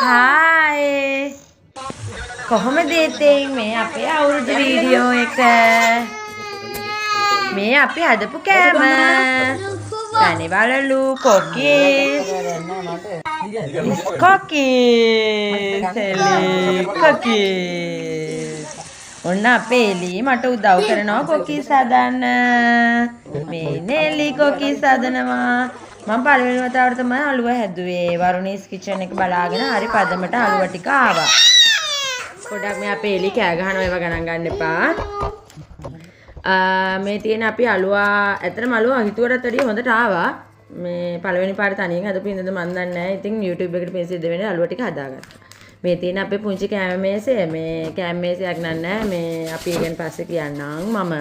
Hai. කොහොමද ඉතින් මේ අපේ අවුරුදු වීඩියෝ එක මේ අපි හදපු කෑම කනිවලලු කොකිස් ඔන්න අපේ එලි මට උදව් කරනවා කොකිස් හදන්න මේ නෙලි කොකිස් හදනවා මම පළවෙනි වතාවට තමයි අලුව හැදුවේ වරුණීස් කිචන් එක බලාගෙන හරි පදමට අලුව ටික ආවා පොඩක් මේ අපේ එලි කෑ ගහනවා ඒව ගණන් ගන්න එපා මේ තියෙන අපි අලුවා ඇත්තටම අලුවා හිතුවටත් වැඩිය හොඳට ආවා මේ පළවෙනි පාර තනියෙන් හදපු ඉඳන්ද මන් දන්නේ නැහැ ඉතින් YouTube එකට මේ සිද්ධ වෙන්නේ අලුවා ටික හදාගත්තා මේ තියෙන අපේ පුංචි කෑම මේසය මේ කෑම මේසයක් නෑ මේ අපි ඉගෙන පස්සේ කියන්නම් මම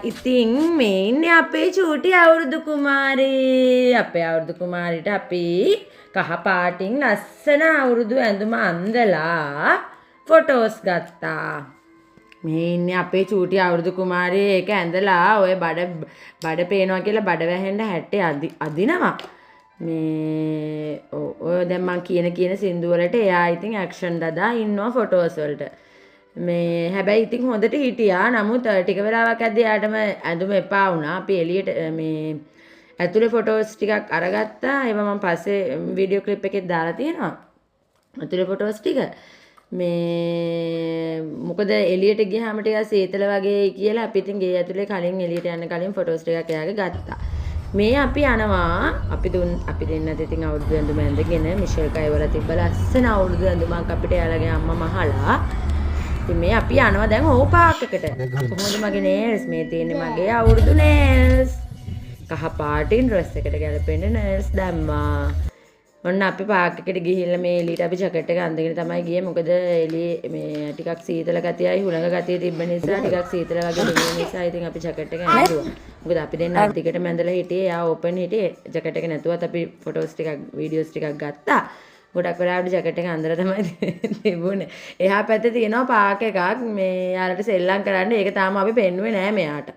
ඉතින් මේ ඉන්නේ අපේ චූටි අවුරුදු කුමාරී අපේ අවුරුදු කුමාරිට අපි කහ පාටින් ලස්සන අවුරුදු ඇඳුම අඳලා ෆොටෝස් ගත්තා මේ ඉන්නේ අපේ චූටි අවුරුදු කුමාරී ඒක ඇඳලා ඔය බඩ පේනවා කියලා බඩ වැහෙන්න හැට්ටේ අදිනවා මේ ඔය දැන් මං කියන සින්දු වලට එයා ඉතින් ඇක්ෂන් දදා ඉන්නවා ෆොටෝස් වලට මේ හැබැයි ඉතින් හොඳට හිටියා නමුත් ටික වෙලාවක් ඇද්දී යාටම ඇඳුම එපා වුණා අපි එළියට මේ ඇතුලේ ෆොටෝස් ටිකක් අරගත්තා ඒවා මම පස්සේ වීඩියෝ ක්ලිප් එකේ දාලා තියෙනවා ඇතුලේ ෆොටෝස් ටික මේ මොකද එළියට ගියාම ටිකක් සීතල වගේ කියලා අපි ඉතින් ගේ ඇතුලේ කලින් එළියට යන්න කලින් ෆොටෝස් ටිකක් එයාගේ ගත්තා මේ අපි යනවා අපි දෙන්නත් ඉතින් අවුරුදු ඇඳුම ඇඳගෙන මිෂෙල් කයිවල තිබ්බ ලස්සන අවුරුදු ඇඳුමක් අපිට එයාලගේ අම්මා මහලා ඉතින් මේ අපි යනවා දැන් ඕ පාක් එකට කොහොමද මගේ නේල්ස් මේ තියෙන්නේ මගේ අවුරුදු නේල්ස් කහ පාටින් ඩ්‍රෙස් එකට ගැලපෙන නේල්ස් දැම්මා ඔන්න අපි පාක් එකට ගිහිල්ලා මේ එළියට අපි ජැකට් එක අඳගෙන තමයි ගියේ මොකද එළියේ මේ ටිකක් සීතල ගතියයි හුළඟ ගතිය තිබ්බ නිසා ටිකක් සීතල වගේ දෙන්නේ නිසා ඉතින් අපි ජැකට් එක ඇඳුවා මොකද අපි දෙන්න අද්දිකට මැදලා හිටියේ යා ඕපන් හිටියේ ජැකට් එක නැතුවත් අපි ෆොටෝස් ටිකක් වීඩියෝස් ටිකක් ගත්තා ගොඩක් වෙලාවට ජැකට් එක අඳලා තමයි තිබුණේ එහා පැත්තේ තියෙනවා පාක් එකක් මේ යාලට සෙල්ලම් කරන්න ඒක තාම අපි පෙන්නුවේ නෑ මෙයාට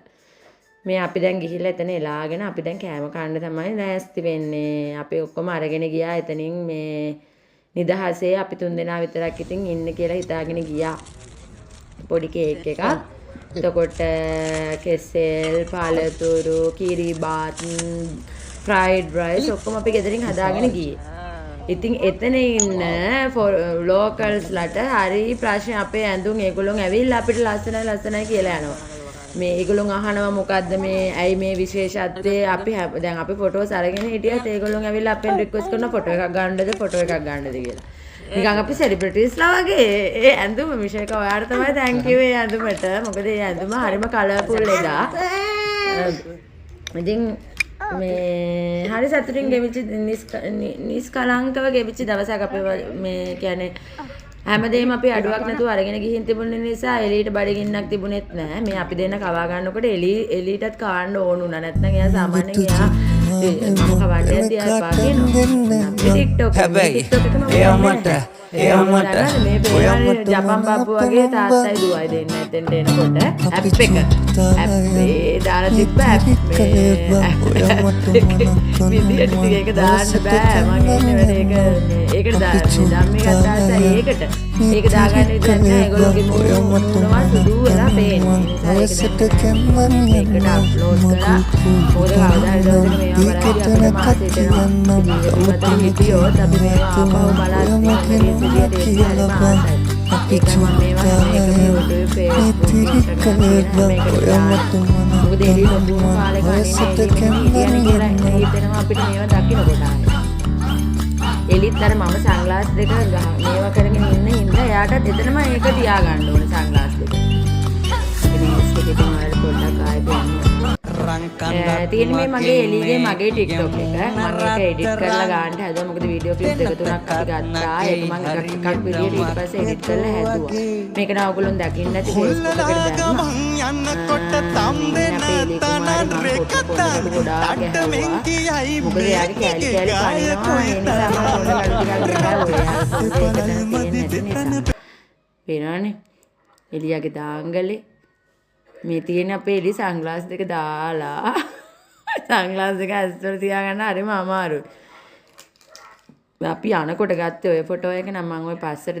මේ අපි දැන් ගිහිල්ලා එතන එලාගෙන අපි දැන් කෑම කන්න තමයි ලෑස්ති වෙන්නේ අපි ඔක්කොම අරගෙන ගියා එතනින් මේ නිදහසේ අපි 3 දෙනා විතරක් ඉතින් ඉන්න කියලා හිතාගෙන ගියා පොඩි කේක් එකක් එතකොට කෙසෙල් පාලතුරු කිරිබාත් ෆ්‍රයිඩ් රයිස් ඔක්කොම අපි ගෙදරින් හදාගෙන ගියේ ඉතින් එතන ඉන්න ලෝකල්ස්ලට හරි ප්‍රශ්න අපේ ඇඳුම් ඒගොල්ලෝ ඇවිල්ලා අපිට ලස්සනයි කියලා යනවා මේ ඒගොල්ලෝ අහනවා මොකද්ද මේ ඇයි මේ විශේෂත්වය අපි දැන් අපි ෆොටෝස් අරගෙන හිටියත් ඒගොල්ලෝ ඇවිල්ලා අපෙන් රික්වෙස්ට් කරන ෆොටෝ එකක් ගන්නද කියලා. නිකන් අපි සෙලිබ්‍රිටිස්ලා වගේ ඒ ඇඳුම මිෂේක ඔයාලට තමයි තෑන්ක් යූ ඒ ඇඳුමට. මොකද ඒ ඇඳුම හරිම කලර්ෆුල් එදා. ඉතින් මේ හරි සතුටින් ගෙවිච්ච නිස්කලංකව ගෙවිච්ච දවසක් අපි මේ කියන්නේ හැමදේම අපි අඩුවක් නැතුව අරගෙන ගිහින් තිබුණ නිසා එළියට බඩගින්නක් තිබුණෙත් නැහැ. මේ අපි දෙන්න කවා ගන්නකොට එළියටත් කාන්න ඕන උනා. නැත්නම් එයා සාමාන්‍යයෙන් එයා කවන්නේ තියා පාගෙන TikTok එකම මේ පේන්නේ ජපන් බබ්බු වගේ තාත්තයි දුවයි දෙන්න එතෙන්ට එනකොට ඇප් එක දාලා තිබ්බ ඇප් විදියට ඒක දාන්න බෑ මම ඉන්නේ වැඩ ඒකට ධම්මේ ගත්තා ඒකට ඒක දාගන්න විදිහක් නෑ ඒගොල්ලෝගේ මොනවා සුදු වෙලා පේන්නේ ඒකට අප්ලෝඩ් කරලා මොකද කවදා හරි දවසක මේවා බලලා අපිට මාසෙට වීඩියෝ අපි මේවා ආපහු බලන්න එලිත් අර මම සන්ග්ලාස් දෙක මේවා කරගෙන ඉන්න හින්දා එයාටත් එතනම ඒක තියාගන්න ඕනේ සන්ග්ලාස් දෙක. තියෙන මේ මගේ එළියේ මගේ TikTok එක මම ඒක එඩිට් කරලා ගන්න හැදුවා මොකද වීඩියෝ ක්ලිප් දෙක තුනක් අපි ගත්තා ඒක මම එකක් විදියට ඊට පස්සේ එඩිට් කරලා හැදුවා මේක නම් ඔයගොල්ලෝ දකින්න නැති Facebook එකට දැම්මා යන්නකොට තම් දෙන්න තනන් රෙකතන් අට්ටමෙන් කියයි මොකද යාගේ කැලි පනිනවා ඒ නිසා මම පොඩ්ඩක් වෙනවනේ එළියගේ දාංගලේ මේ තියෙන අපේ එළි සන්ග්ලාස් දෙක දාලා සන්ග්ලාස් දෙක ඇස්වල තියාගන්න හරිම අමාරුයි. අපි යනකොට ගත්තේ ඔය ෆොටෝ එක නම් මම ඔය පස්සට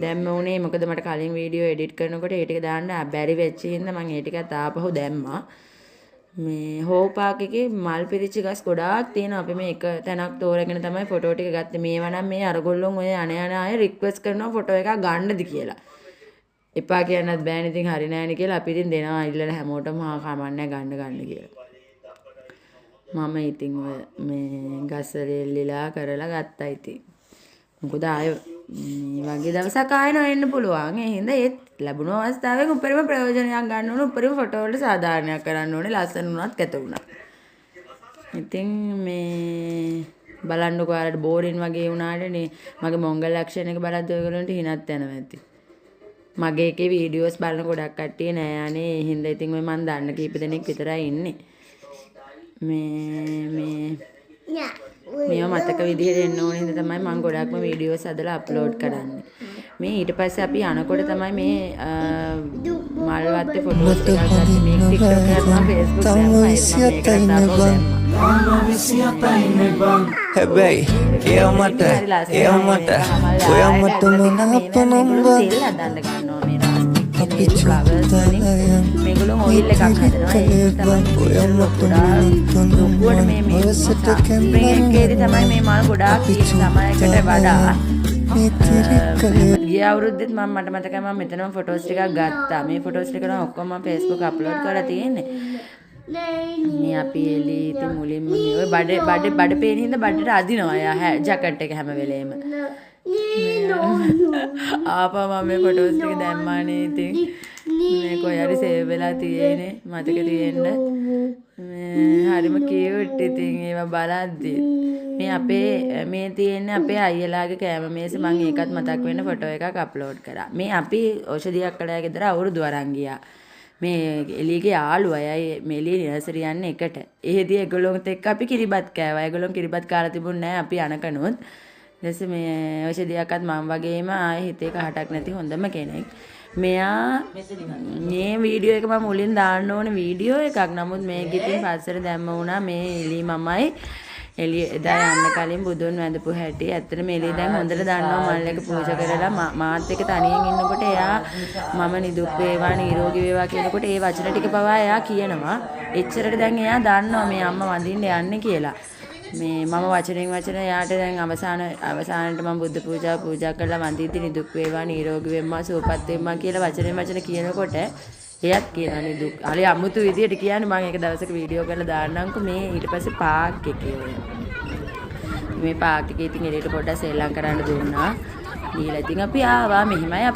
දැම්ම උනේ මොකද මට කලින් වීඩියෝ එඩිට් කරනකොට ඒ ටික දාන්න බැරි වෙච්ච හින්දා මම ඒ ටිකත් ආපහු දැම්මා. මේ හෝ පාක් එකේ මල් පිරිච්ච ගස් ගොඩාක් තියෙනවා. අපි මේ එක තැනක් තෝරගෙන තමයි ෆොටෝ ටික ගත්තේ. මේවා නම් මේ අරගොල්ලොන් ඔය අන අය රික්වෙස්ට් කරනවා ෆොටෝ එකක් ගන්නද කියලා. එපා කියන්නත් බෑනේ. ඉතින් හරි නෑනේ කියලා අපි ඉතින් දෙනවා ඉල්ලලා හැමෝටම කමන්නේ ගන්න කියලා. මම ඉතින් ඔය මේ ගස්සරෙල්ලිලා කරලා ගත්තා ඉතින්. මොකද ආය මේ වගේ දවසක් ආයෙ නොඑන්න පුළුවන්. ඒ හින්දා ඒත් ලැබුණු අවස්ථාවෙන් උපරිම ප්‍රයෝජනයක් ගන්න ඕනේ. උපරිම ෆොටෝ වලට සාධාරණයක් කරන්න ඕනේ. ලස්සන වුණත් කැත වුණත්. ඉතින් මේ බලන්නකෝ ආරට බෝරින් වගේ වුණාටනේ මගේ මොංගල් ලක්ෂණ එක බලද්දී ඔයගොල්ලන්ට හිනත් යනවා ඇති. මගේ එකේ වීඩියෝස් බලන ගොඩක් කට්ටිය නෑ අනේ. ඒ හින්දා ඉතින් ඔය මන් දන්න කීප දෙනෙක් විතරයි ඉන්නේ. මේවා මතක විදිහට එන්න ඕන හින්දා තමයි මම ගොඩක්ම වීඩියෝස් හදලා අප්ලෝඩ් කරන්නේ. මේ ඊට පස්සේ අපි යනකොට තමයි මේ මල් වත්තේ ෆොටෝස් ටිකක් ගත්තේ. මේ TikTok එකත් මම Facebook දැම්මා. හැබැයි ඒව මට ඔයා මට මොනවද අපි මේගොල්ලෝ ඔයිල් එකක් හදනවා. ඒක තමයි මේ ස්ප්‍රින්ග් එකේදී තමයි මේ මල් ගොඩාක් සමයකට වඩා ගිය අවුරුද්දෙත් මට මතකයි මම මෙතනම ෆොටෝස් ටිකක් ගත්තා. මේ ෆොටෝස් ටික නම් ඔක්කොම මම Facebook අප්ලෝඩ් කරලා තියෙන්නේ. මේ අපි එලි ඉතින් මුලින්ම මේ ඔය බඩ පේන හින්දා බඩට අදිනවා යා ජැකට් එක හැම වෙලේම. ආපා මම මේ ෆොටෝස් ටික දැම්මානේ ඉතින් මේ කොහරි සේව් වෙලා තියෙන්නේ මතක තියෙන්න. මේ හරිම කියුට් ඉතින් ඒවා බලද්දි මේ අපේ මේ තියෙන්නේ අපේ අයියලාගේ කෑම මේස මම ඒකත් මතක් වෙන්න ෆොටෝ එකක් අප්ලෝඩ් කරා. මේ අපි ඖෂධියක් කළා ගෙදර අවුරුදු අරන් ගියා. මේ එළියගේ යාළුවයි මෙලිය නර්සරි යන්නේ එකට. එහෙදී ඒගොල්ලොත් එක්ක අපි කිරිබත් කෑවා. ඒගොල්ලොන් කිරිබත් කාලා තිබුණ නැහැ අපි අනකනොත්. ඊටසේ මේ ඖෂධියක්වත් මම වගේම ආයේ හිතේ කහටක් නැති හොඳම කෙනෙක්. මෙයා මේ වීඩියෝ එක මම මුලින් දාන්න ඕනේ වීඩියෝ එකක්. නමුත් මේක ඉතින් පස්සට දැම්ම වුණා. මේ එළිය මමයි එළිය එදා යන්න කලින් බුදුන් වැඳපු හැටි. ඇත්තටම එළිය දැන් හොඳට දන්නවා මල් එක පූජා කරලා මාත් එක්ක තනියෙන් ඉන්නකොට එයා මම නිදුක් වේවා නිරෝගී වේවා කියනකොට ඒ වචන ටික පවා එයා කියනවා. එච්චරට දැන් එයා දන්නවා මේ අම්මා වඳින්න යන්නේ කියලා. මේ මම වචන එයාට දැන් අවසානට මම බුද්ධ පූජා කරලා වඳිද්දි නිදුක් වේවා නිරෝගී වෙම්මා සුවපත් වෙම්මා කියලා වචන කියනකොට එයත් කියනවා නිදුක්. හරි අමුතු විදියට කියන්නේ. මම එක දවසක වීඩියෝ කරලා දාන්නම්කෝ මේ ඊට පස්සේ පාක් එකේ ඔය. මේ පාක් එකේ ඉතින් එළියට පොඩ්ඩක් සෙල්ලම් කරන්න දුන්නා. ඊළඟ ඉතින් අපි ආවා මෙහිමයි